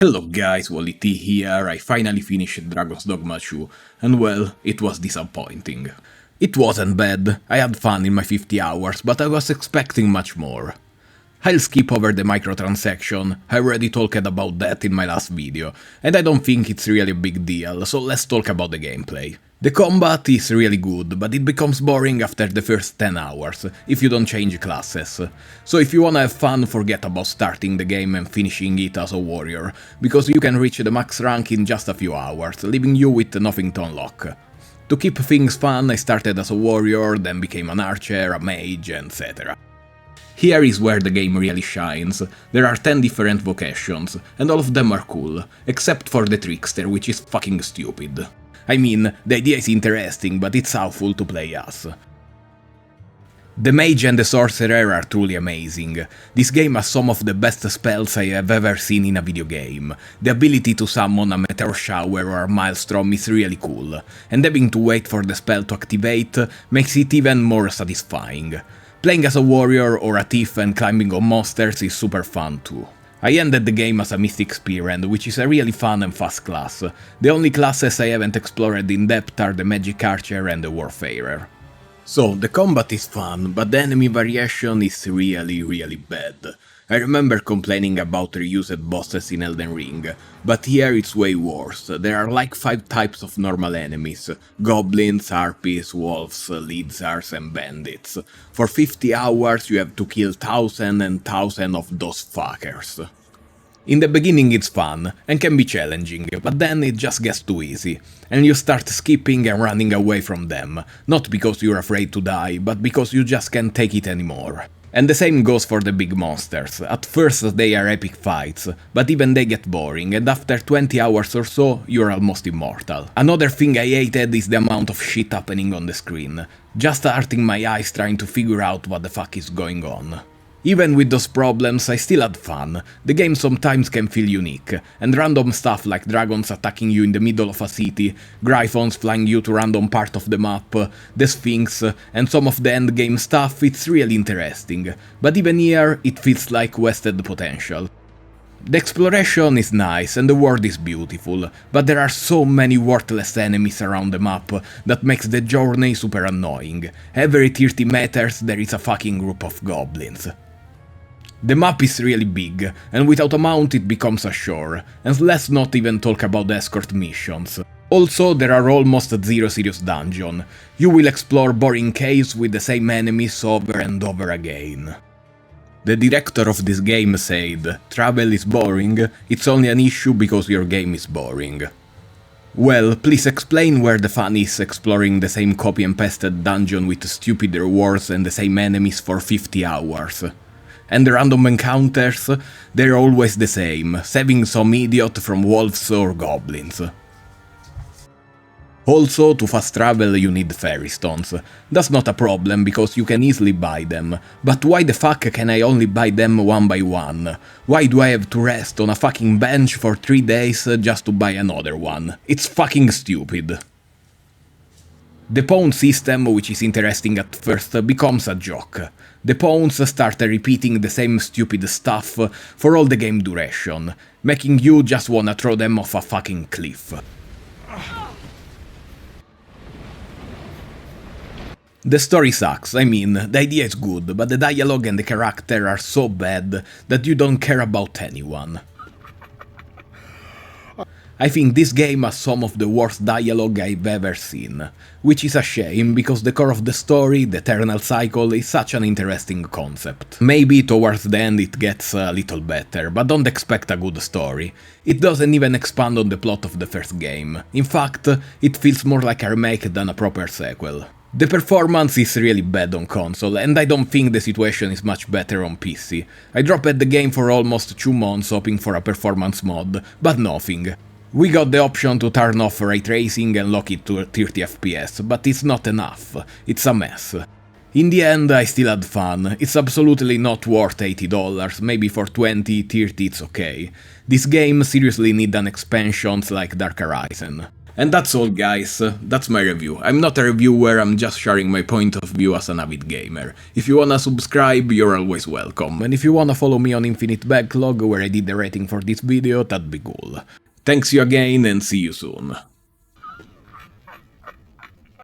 Hello guys, WallyT here. I finally finished Dragon's Dogma 2, and well, it was disappointing. It wasn't bad, I had fun in my 50 hours, but I was expecting much more. I'll skip over the microtransaction, I already talked about that in my last video, and I don't think it's really a big deal, so let's talk about the gameplay. The combat is really good, but it becomes boring after the first 10 hours, if you don't change classes. So if you wanna have fun, forget about starting the game and finishing it as a warrior, because you can reach the max rank in just a few hours, leaving you with nothing to unlock. To keep things fun, I started as a warrior, then became an archer, a mage, etc. Here is where the game really shines. There are 10 different vocations, and all of them are cool, except for the trickster, which is fucking stupid. I mean, the idea is interesting, but it's awful to play as. The mage and the sorcerer are truly amazing. This game has some of the best spells I have ever seen in a video game. The ability to summon a meteor shower or a maelstrom is really cool, and having to wait for the spell to activate makes it even more satisfying. Playing as a warrior or a thief and climbing on monsters is super fun too. I ended the game as a Mystic Spearhand, which is a really fun and fast class. The only classes I haven't explored in depth are the Magic Archer and the Warfarer. So, the combat is fun, but the enemy variation is really bad. I remember complaining about reused bosses in Elden Ring, but here it's way worse. There are like 5 types of normal enemies: goblins, harpies, wolves, lizards and bandits. For 50 hours you have to kill thousands and thousands of those fuckers. In the beginning it's fun, and can be challenging, but then it just gets too easy, and you start skipping and running away from them, not because you're afraid to die, but because you just can't take it anymore. And the same goes for the big monsters. At first they are epic fights, but even they get boring, and after 20 hours or so you're almost immortal. Another thing I hated is the amount of shit happening on the screen, just hurting my eyes trying to figure out what the fuck is going on. Even with those problems, I still had fun. The game sometimes can feel unique, and random stuff like dragons attacking you in the middle of a city, griffons flying you to random part of the map, the Sphinx, and some of the endgame stuff, it's really interesting, but even here it feels like wasted potential. The exploration is nice and the world is beautiful, but there are so many worthless enemies around the map that makes the journey super annoying. Every 30 meters there is a fucking group of goblins. The map is really big, and without a mount it becomes a chore, and let's not even talk about the escort missions. Also, there are almost zero serious dungeons. You will explore boring caves with the same enemies over and over again. The director of this game said, "Travel is boring, it's only an issue because your game is boring." Well, please explain where the fun is exploring the same copy and pasted dungeon with stupid rewards and the same enemies for 50 hours. And the random encounters, they're always the same, saving some idiot from wolves or goblins. Also, to fast travel you need fairy stones. That's not a problem because you can easily buy them, but why the fuck can I only buy them one by one? Why do I have to rest on a fucking bench for 3 days just to buy another one? It's fucking stupid. The pawn system, which is interesting at first, becomes a joke. The pawns start repeating the same stupid stuff for all the game duration, making you just wanna throw them off a fucking cliff. The story sucks, I mean, the idea is good, but the dialogue and the character are so bad that you don't care about anyone. I think this game has some of the worst dialogue I've ever seen, which is a shame because the core of the story, the eternal cycle, is such an interesting concept. Maybe towards the end it gets a little better, but don't expect a good story. It doesn't even expand on the plot of the first game. In fact, it feels more like a remake than a proper sequel. The performance is really bad on console, and I don't think the situation is much better on PC. I dropped the game for almost 2 months hoping for a performance mod, but nothing. We got the option to turn off ray tracing and lock it to 30 FPS, but it's not enough. It's a mess. In the end, I still had fun. It's absolutely not worth $80, maybe for 20, 30 it's okay. This game seriously needs an expansion like Dark Horizon. And that's all, guys. That's my review. I'm not a reviewer, I'm just sharing my point of view as an avid gamer. If you wanna subscribe, you're always welcome. And if you wanna follow me on Infinite Backlog, where I did the rating for this video, that'd be cool. Thanks you again, and see you soon.